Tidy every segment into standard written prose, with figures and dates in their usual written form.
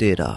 13,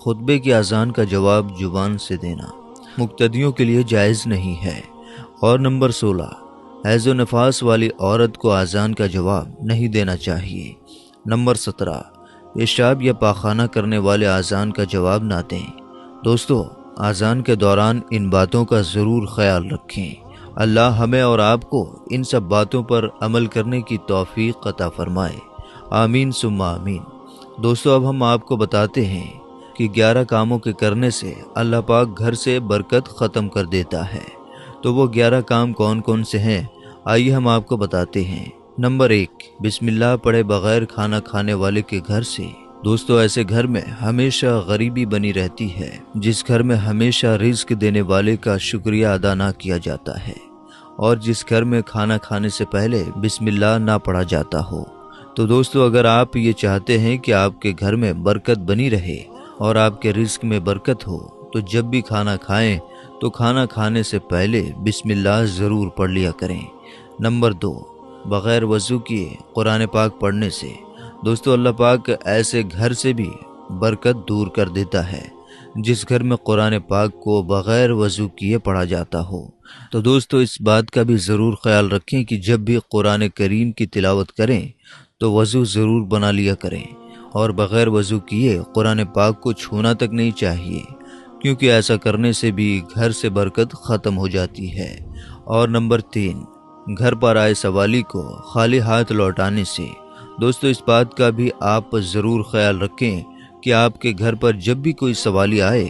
خطبے کی اذان کا جواب زبان سے دینا مقتدیوں کے لیے جائز نہیں ہے۔ اور نمبر 16، حیض و نفاس والی عورت کو اذان کا جواب نہیں دینا چاہیے۔ نمبر 17، پیشاب یا پاخانہ کرنے والے اذان کا جواب نہ دیں۔ دوستو، اذان کے دوران ان باتوں کا ضرور خیال رکھیں۔ اللہ ہمیں اور آپ کو ان سب باتوں پر عمل کرنے کی توفیق عطا فرمائے، آمین ثم آمین۔ دوستو، اب ہم آپ کو بتاتے ہیں کہ 11 کاموں کے کرنے سے اللہ پاک گھر سے برکت ختم کر دیتا ہے۔ تو وہ 11 کام کون کون سے ہیں، آئیے ہم آپ کو بتاتے ہیں۔ نمبر 1، بسم اللہ پڑھے بغیر کھانا کھانے والے کے گھر سے دوستو ایسے گھر میں ہمیشہ غریبی بنی رہتی ہے، جس گھر میں ہمیشہ رزق دینے والے کا شکریہ ادا نہ کیا جاتا ہے، اور جس گھر میں کھانا کھانے سے پہلے بسم اللہ نہ پڑھا جاتا ہو۔ تو دوستو، اگر آپ یہ چاہتے ہیں کہ آپ کے گھر میں برکت بنی رہے اور آپ کے رزق میں برکت ہو، تو جب بھی کھانا کھائیں تو کھانا کھانے سے پہلے بسم اللہ ضرور پڑھ لیا کریں۔ نمبر 2، بغیر وضو کیے قرآن پاک پڑھنے سے دوستو اللہ پاک ایسے گھر سے بھی برکت دور کر دیتا ہے جس گھر میں قرآن پاک کو بغیر وضو کیے پڑھا جاتا ہو۔ تو دوستو، اس بات کا بھی ضرور خیال رکھیں کہ جب بھی قرآن کریم کی تلاوت کریں تو وضو ضرور بنا لیا کریں، اور بغیر وضو کیے قرآن پاک کو چھونا تک نہیں چاہیے، کیونکہ ایسا کرنے سے بھی گھر سے برکت ختم ہو جاتی ہے۔ اور نمبر 3، گھر پر آئے سوالی کو خالی ہاتھ لوٹانے سے دوستو اس بات کا بھی آپ ضرور خیال رکھیں کہ آپ کے گھر پر جب بھی کوئی سوالی آئے،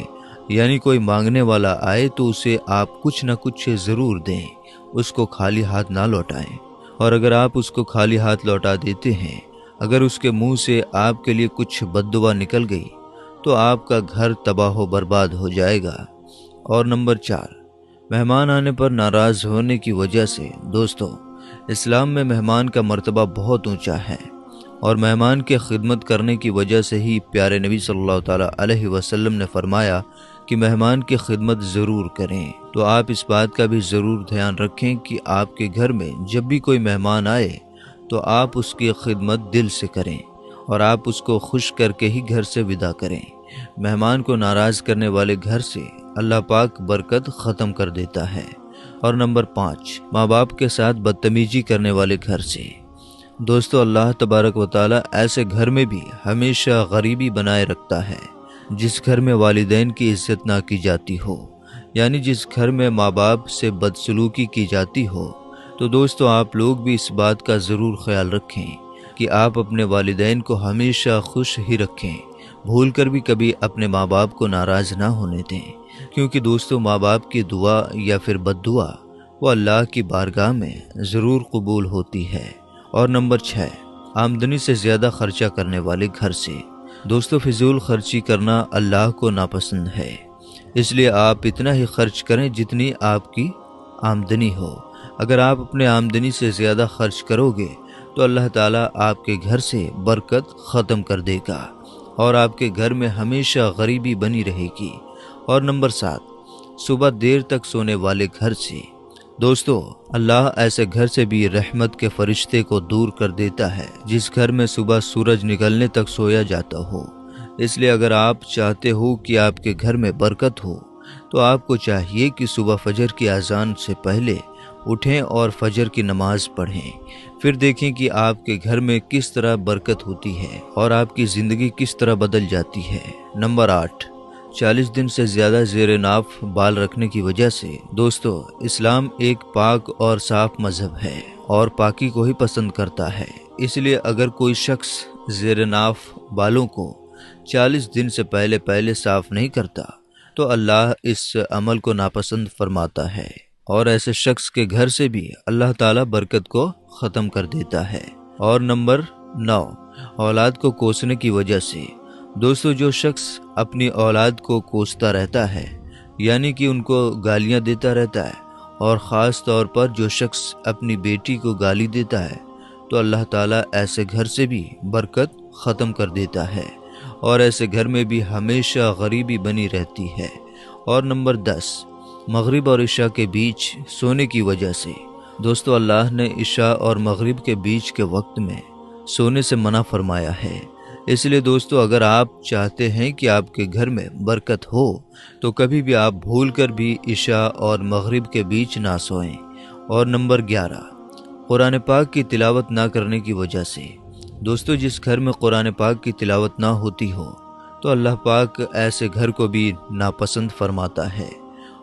یعنی کوئی مانگنے والا آئے، تو اسے آپ کچھ نہ کچھ ضرور دیں، اس کو خالی ہاتھ نہ لوٹائیں۔ اور اگر آپ اس کو خالی ہاتھ لوٹا دیتے ہیں، اگر اس کے منہ سے آپ کے لیے کچھ بد دعا نکل گئی تو آپ کا گھر تباہ و برباد ہو جائے گا۔ اور نمبر 4، مہمان آنے پر ناراض ہونے کی وجہ سے دوستو اسلام میں مہمان کا مرتبہ بہت اونچا ہے، اور مہمان کی خدمت کرنے کی وجہ سے ہی پیارے نبی صلی اللہ تعالیٰ علیہ وسلم نے فرمایا کہ مہمان کی خدمت ضرور کریں۔ تو آپ اس بات کا بھی ضرور دھیان رکھیں کہ آپ کے گھر میں جب بھی کوئی مہمان آئے تو آپ اس کی خدمت دل سے کریں، اور آپ اس کو خوش کر کے ہی گھر سے ودا کریں۔ مہمان کو ناراض کرنے والے گھر سے اللہ پاک برکت ختم کر دیتا ہے۔ اور نمبر 5، ماں باپ کے ساتھ بدتمیزی کرنے والے گھر سے دوستو اللہ تبارک و تعالی ایسے گھر میں بھی ہمیشہ غریبی بنائے رکھتا ہے، جس گھر میں والدین کی عزت نہ کی جاتی ہو، یعنی جس گھر میں ماں باپ سے بدسلوکی کی جاتی ہو۔ تو دوستو آپ لوگ بھی اس بات کا ضرور خیال رکھیں کہ آپ اپنے والدین کو ہمیشہ خوش ہی رکھیں، بھول کر بھی کبھی اپنے ماں باپ کو ناراض نہ ہونے دیں، کیونکہ دوستو ماں باپ کی دعا یا پھر بد دعا وہ اللہ کی بارگاہ میں ضرور قبول ہوتی ہے۔ اور نمبر 6، آمدنی سے زیادہ خرچہ کرنے والے گھر سے دوستو فضول خرچی کرنا اللہ کو ناپسند ہے، اس لیے آپ اتنا ہی خرچ کریں جتنی آپ کی آمدنی ہو۔ اگر آپ اپنے آمدنی سے زیادہ خرچ کرو گے تو اللہ تعالیٰ آپ کے گھر سے برکت ختم کر دے گا، اور آپ کے گھر میں ہمیشہ غریبی بنی رہے گی۔ اور نمبر 7، صبح دیر تک سونے والے گھر سے دوستو اللہ ایسے گھر سے بھی رحمت کے فرشتے کو دور کر دیتا ہے جس گھر میں صبح سورج نکلنے تک سویا جاتا ہو۔ اس لیے اگر آپ چاہتے ہو کہ آپ کے گھر میں برکت ہو تو آپ کو چاہیے کہ صبح فجر کی اذان سے پہلے اٹھیں اور فجر کی نماز پڑھیں، پھر دیکھیں کہ آپ کے گھر میں کس طرح برکت ہوتی ہے اور آپ کی زندگی کس طرح بدل جاتی ہے۔ نمبر 8، 40 دن سے زیادہ زیر ناف بال رکھنے کی وجہ سے دوستو اسلام ایک پاک اور صاف مذہب ہے اور پاکی کو ہی پسند کرتا ہے، اس لیے اگر کوئی شخص زیر ناف بالوں کو 40 دن سے پہلے صاف نہیں کرتا تو اللہ اس عمل کو ناپسند فرماتا ہے، اور ایسے شخص کے گھر سے بھی اللہ تعالیٰ برکت کو ختم کر دیتا ہے۔ اور نمبر 9، اولاد کو کوسنے کی وجہ سے دوستو جو شخص اپنی اولاد کو کوستا رہتا ہے، یعنی کہ ان کو گالیاں دیتا رہتا ہے، اور خاص طور پر جو شخص اپنی بیٹی کو گالی دیتا ہے، تو اللہ تعالیٰ ایسے گھر سے بھی برکت ختم کر دیتا ہے، اور ایسے گھر میں بھی ہمیشہ غریبی بنی رہتی ہے۔ اور نمبر 10، مغرب اور عشاء کے بیچ سونے کی وجہ سے دوستو اللہ نے عشاء اور مغرب کے بیچ کے وقت میں سونے سے منع فرمایا ہے، اس لیے دوستو اگر آپ چاہتے ہیں کہ آپ کے گھر میں برکت ہو تو کبھی بھی آپ بھول کر بھی عشاء اور مغرب کے بیچ نہ سوئیں۔ اور نمبر 11، قرآن پاک کی تلاوت نہ کرنے کی وجہ سے۔ دوستو جس گھر میں قرآن پاک کی تلاوت نہ ہوتی ہو تو اللہ پاک ایسے گھر کو بھی ناپسند فرماتا ہے،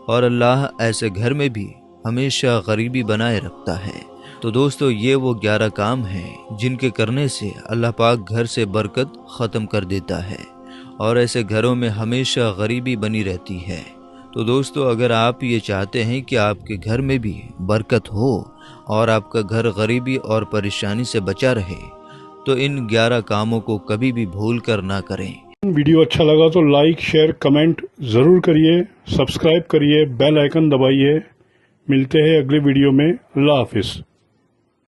اور اللہ ایسے گھر میں بھی ہمیشہ غریبی بنائے رکھتا ہے۔ تو دوستو یہ وہ 11 کام ہیں جن کے کرنے سے اللہ پاک گھر سے برکت ختم کر دیتا ہے، اور ایسے گھروں میں ہمیشہ غریبی بنی رہتی ہے۔ تو دوستو اگر آپ یہ چاہتے ہیں کہ آپ کے گھر میں بھی برکت ہو اور آپ کا گھر غریبی اور پریشانی سے بچا رہے تو ان 11 کاموں کو کبھی بھی بھول کر نہ کریں۔ ویڈیو اچھا لگا تو لائک شیئر کمنٹ ضرور کریے، سبسکرائب کریے، بیل آئیکن دبائیے۔ ملتے ہیں اگلے ویڈیو میں۔ اللہ حافظ۔